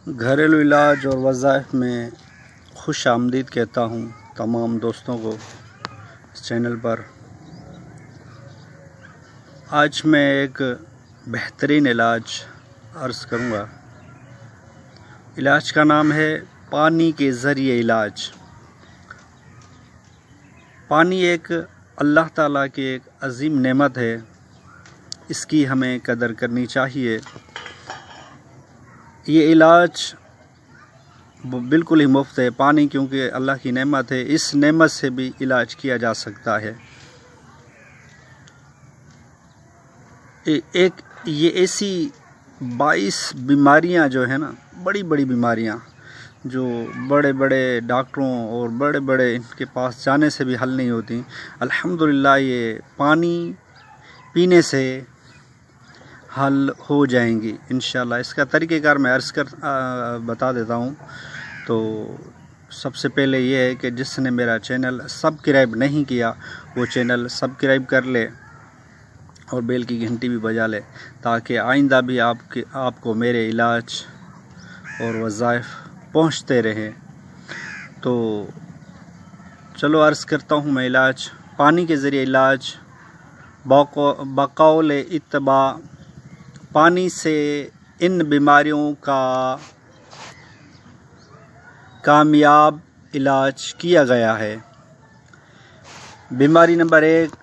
گھریلو علاج اور وظائف میں خوش آمدید کہتا ہوں تمام دوستوں کو اس چینل پر۔ آج میں ایک بہترین علاج عرض کروں گا۔ علاج کا نام ہے پانی کے ذریعے علاج۔ پانی ایک اللہ تعالیٰ کی ایک عظیم نعمت ہے، اس کی ہمیں قدر کرنی چاہیے۔ یہ علاج بالکل ہی مفت ہے، پانی کیونکہ اللہ کی نعمت ہے، اس نعمت سے بھی علاج کیا جا سکتا ہے۔ یہ ایسی 22 بیماریاں جو ہیں نا، بڑی بڑی بیماریاں جو بڑے بڑے ڈاکٹروں اور بڑے بڑے ان کے پاس جانے سے بھی حل نہیں ہوتی، الحمدللہ یہ پانی پینے سے حل ہو جائیں گی انشاءاللہ۔ اس کا طریقہ کار میں بتا دیتا ہوں۔ تو سب سے پہلے یہ ہے کہ جس نے میرا چینل سبسکرائب نہیں کیا وہ چینل سبسکرائب کر لے اور بیل کی گھنٹی بھی بجا لے، تاکہ آئندہ بھی آپ کو میرے علاج اور وظائف پہنچتے رہیں۔ تو چلو عرض کرتا ہوں میں علاج۔ پانی کے ذریعے علاج بقول اتباع، پانی سے ان بیماریوں کا کامیاب علاج کیا گیا ہے۔ بیماری نمبر 1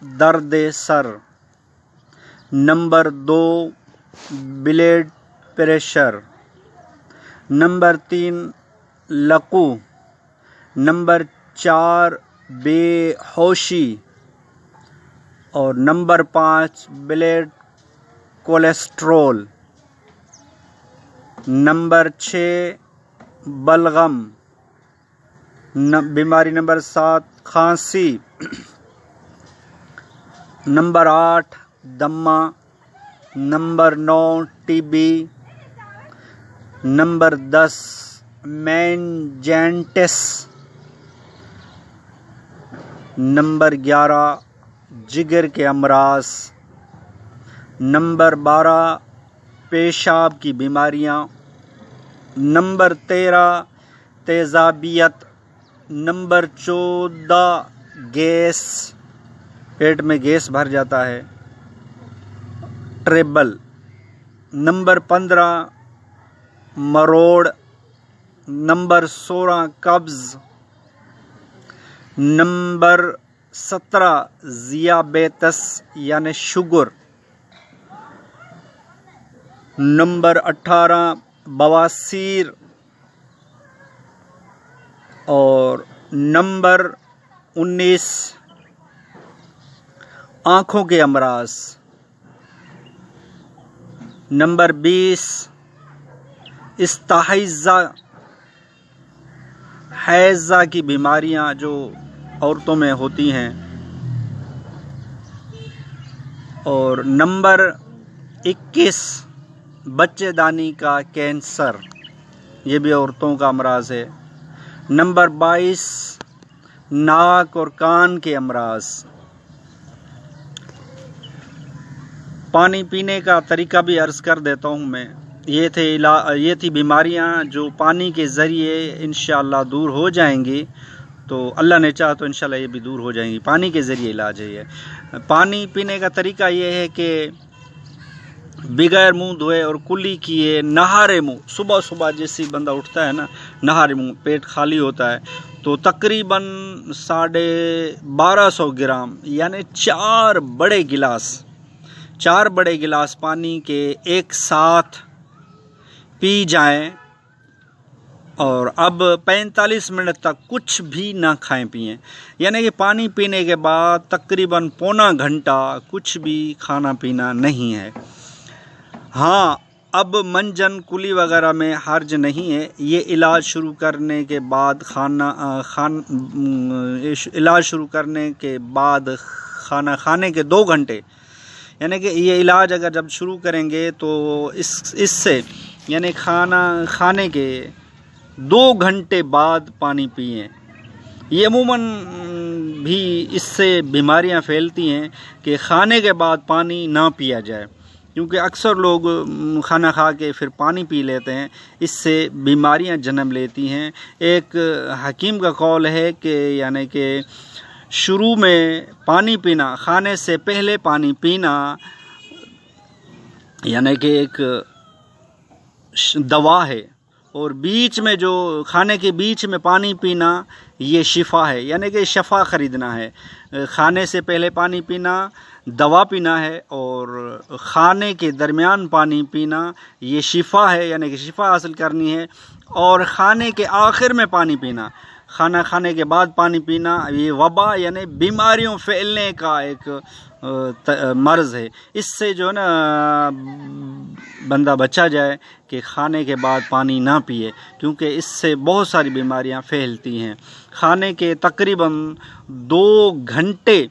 درد سر، نمبر 2 بلڈ پریشر، نمبر 3 لقو، نمبر 4 بے ہوشی، اور نمبر 5 بلڈ کولیسٹرول، نمبر 6 بلغم، بیماری نمبر 7 کھانسی، نمبر 8 دمہ، number 9 T B, number 10 meningitis, number 11 جگر کے امراض، نمبر 12 پیشاب کی بیماریاں، نمبر 13 تیزابیت، نمبر 14 گیس، پیٹ میں گیس بھر جاتا ہے، ٹریبل، نمبر 15 مروڑ، نمبر 16 قبض، نمبر 17 ذیابیطس یعنی شوگر، نمبر 18 بواسیر، اور نمبر 19 آنکھوں کے امراض، نمبر 20 استحاضہ، حیضہ کی بیماریاں جو عورتوں میں ہوتی ہیں، اور نمبر 21 بچے دانی کا کینسر، یہ بھی عورتوں کا امراض ہے، نمبر 22 ناک اور کان کے امراض۔ پانی پینے کا طریقہ بھی عرض کر دیتا ہوں میں۔ یہ تھی بیماریاں جو پانی کے ذریعے انشاءاللہ دور ہو جائیں گی، تو اللہ نے چاہا تو انشاءاللہ یہ بھی دور ہو جائیں گی۔ پانی کے ذریعے علاج ہے یہ۔ پانی پینے کا طریقہ یہ ہے کہ بغیر منہ دھوئے اور کلی کیے نہارے منہ، صبح صبح جیسی بندہ اٹھتا ہے نا، نہارے منہ، پیٹ خالی ہوتا ہے، تو تقریباً 1250 گرام یعنی 4 بڑے گلاس پانی کے ایک ساتھ پی جائیں، اور اب 45 منٹ تک کچھ بھی نہ کھائیں پئیں، یعنی کہ پانی پینے کے بعد تقریباً پونا گھنٹہ کچھ بھی کھانا پینا نہیں ہے۔ ہاں، اب منجن کلی وغیرہ میں حرج نہیں ہے۔ یہ علاج شروع کرنے کے بعد کھانا کھانے کے 2 گھنٹے، یعنی کہ یہ علاج اگر جب شروع کریں گے تو اس سے یعنی کھانا کھانے کے 2 گھنٹے بعد پانی پئیں۔ یہ عموماً بھی اس سے بیماریاں پھیلتی ہیں کہ کھانے کے بعد پانی نہ پیا جائے، کیونکہ اکثر لوگ کھانا کھا کے پھر پانی پی لیتے ہیں، اس سے بیماریاں جنم لیتی ہیں۔ ایک حکیم کا قول ہے کہ یعنی کہ شروع میں پانی پینا، کھانے سے پہلے پانی پینا یعنی کہ ایک دوا ہے، اور بیچ میں جو کھانے کے بیچ میں پانی پینا یہ شفا ہے، یعنی کہ شفا خریدنا ہے۔ کھانے سے پہلے پانی پینا دوا پینا ہے، اور کھانے کے درمیان پانی پینا یہ شفا ہے، یعنی کہ شفا حاصل کرنی ہے۔ اور کھانے کے آخر میں پانی پینا، کھانا کھانے کے بعد پانی پینا یہ وبا یعنی بیماریوں پھیلنے کا ایک مرض ہے۔ اس سے جو ہے نا بندہ بچا جائے کہ کھانے کے بعد پانی نہ پیے، کیونکہ اس سے بہت ساری بیماریاں پھیلتی ہیں۔ کھانے کے تقریباً 2 گھنٹے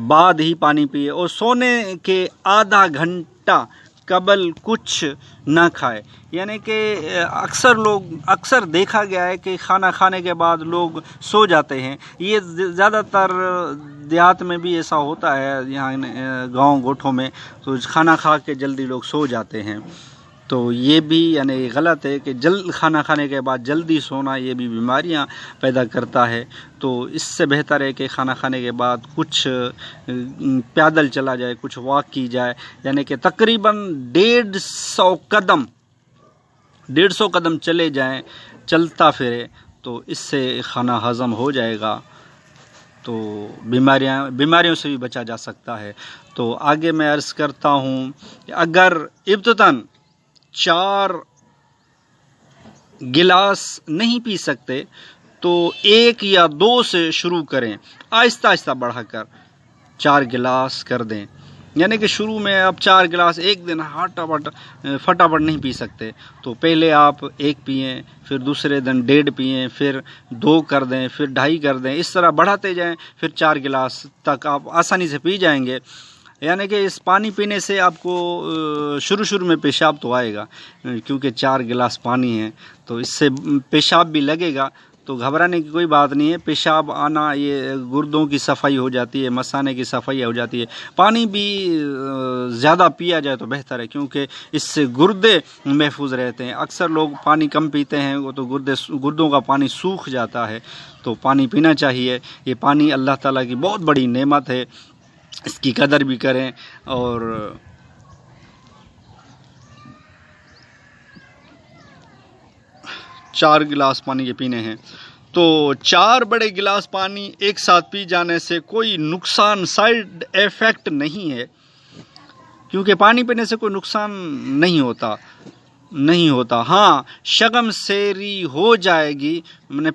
بعد ہی پانی پیے، اور سونے کے آدھا گھنٹہ قبل کچھ نہ کھائے۔ یعنی کہ اکثر دیکھا گیا ہے کہ کھانا کھانے کے بعد لوگ سو جاتے ہیں۔ یہ زیادہ تر دیہات میں بھی ایسا ہوتا ہے، یہاں گاؤں گوٹھوں میں تو کھانا کھا کے جلدی لوگ سو جاتے ہیں، تو یہ بھی یعنی غلط ہے کہ کھانا کھانے کے بعد جلدی سونا یہ بھی بیماریاں پیدا کرتا ہے۔ تو اس سے بہتر ہے کہ کھانا کھانے کے بعد کچھ پیدل چلا جائے، کچھ واک کی جائے، یعنی کہ تقریباً 150 قدم چلے جائیں، چلتا پھرے، تو اس سے کھانا ہضم ہو جائے گا، تو بیماریوں سے بھی بچا جا سکتا ہے۔ تو آگے میں عرض کرتا ہوں کہ اگر ابتداً 4 گلاس نہیں پی سکتے تو 1 یا 2 سے شروع کریں، آہستہ آہستہ بڑھا کر 4 گلاس کر دیں۔ یعنی کہ شروع میں آپ 4 گلاس ایک دن فٹافٹ نہیں پی سکتے، تو پہلے آپ 1 پئیں، پھر دوسرے دن 1.5 پئیں، پھر 2 کر دیں، پھر 2.5 کر دیں، اس طرح بڑھاتے جائیں، پھر 4 گلاس تک آپ آسانی سے پی جائیں گے۔ یعنی کہ اس پانی پینے سے آپ کو شروع میں پیشاب تو آئے گا، کیونکہ 4 گلاس پانی ہے، تو اس سے پیشاب بھی لگے گا، تو گھبرانے کی کوئی بات نہیں ہے۔ پیشاب آنا یہ گردوں کی صفائی ہو جاتی ہے، مثانے کی صفائی ہو جاتی ہے۔ پانی بھی زیادہ پیا جائے تو بہتر ہے، کیونکہ اس سے گردے محفوظ رہتے ہیں۔ اکثر لوگ پانی کم پیتے ہیں، وہ تو گردوں کا پانی سوکھ جاتا ہے، تو پانی پینا چاہیے۔ یہ پانی اللہ تعالیٰ کی بہت بڑی نعمت ہے، اس کی قدر بھی کریں۔ اور 4 گلاس پانی کے پینے ہیں، تو 4 بڑے گلاس پانی ایک ساتھ پی جانے سے کوئی نقصان سائیڈ ایفیکٹ نہیں ہے، کیونکہ پانی پینے سے کوئی نقصان نہیں ہوتا۔ ہاں، شگم سیری ہو جائے گی،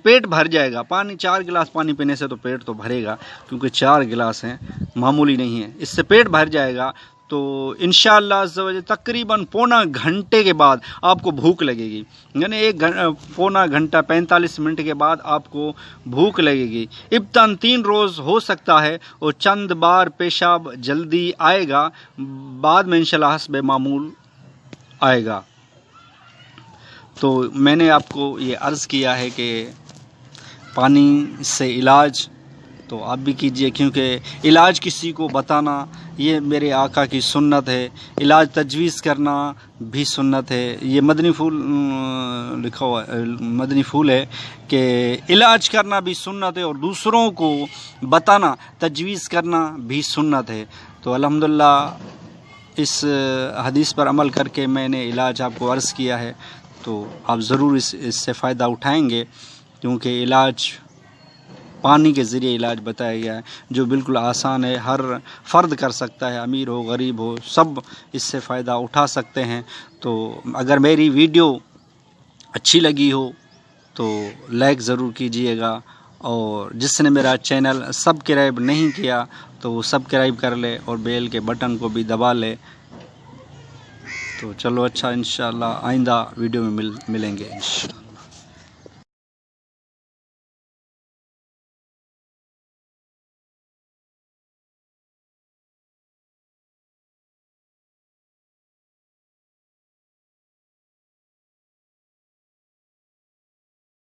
پیٹ بھر جائے گا۔ 4 گلاس پانی پینے سے تو پیٹ تو بھرے گا، کیونکہ 4 گلاس ہیں، معمولی نہیں ہے، اس سے پیٹ بھر جائے گا۔ تو انشاءاللہ عز و جل تقریباً پونا گھنٹے کے بعد آپ کو بھوک لگے گی، یعنی پونا گھنٹہ 45 منٹ کے بعد آپ کو بھوک لگے گی۔ ابتداً 3 روز ہو سکتا ہے، اور چند بار پیشاب جلدی آئے گا، بعد میں انشاءاللہ حسب معمول آئے گا۔ تو میں نے آپ کو یہ عرض کیا ہے کہ پانی سے علاج تو آپ بھی کیجئے، کیونکہ علاج کسی کو بتانا یہ میرے آقا کی سنت ہے، علاج تجویز کرنا بھی سنت ہے۔ یہ مدنی پھول لکھا ہوا ہے، مدنی پھول ہے کہ علاج کرنا بھی سنت ہے، اور دوسروں کو بتانا تجویز کرنا بھی سنت ہے۔ تو الحمدللہ اس حدیث پر عمل کر کے میں نے علاج آپ کو عرض کیا ہے، تو آپ ضرور اس سے فائدہ اٹھائیں گے، کیونکہ علاج پانی کے ذریعے علاج بتایا گیا ہے، جو بالکل آسان ہے، ہر فرد کر سکتا ہے، امیر ہو غریب ہو سب اس سے فائدہ اٹھا سکتے ہیں۔ تو اگر میری ویڈیو اچھی لگی ہو تو لائک ضرور کیجئے گا، اور جس نے میرا چینل سبسکرائب نہیں کیا تو وہ سبسکرائب کر لے، اور بیل کے بٹن کو بھی دبا لے۔ تو چلو اچھا، انشاءاللہ آئندہ ویڈیو میں ملیں گے انشاءاللہ۔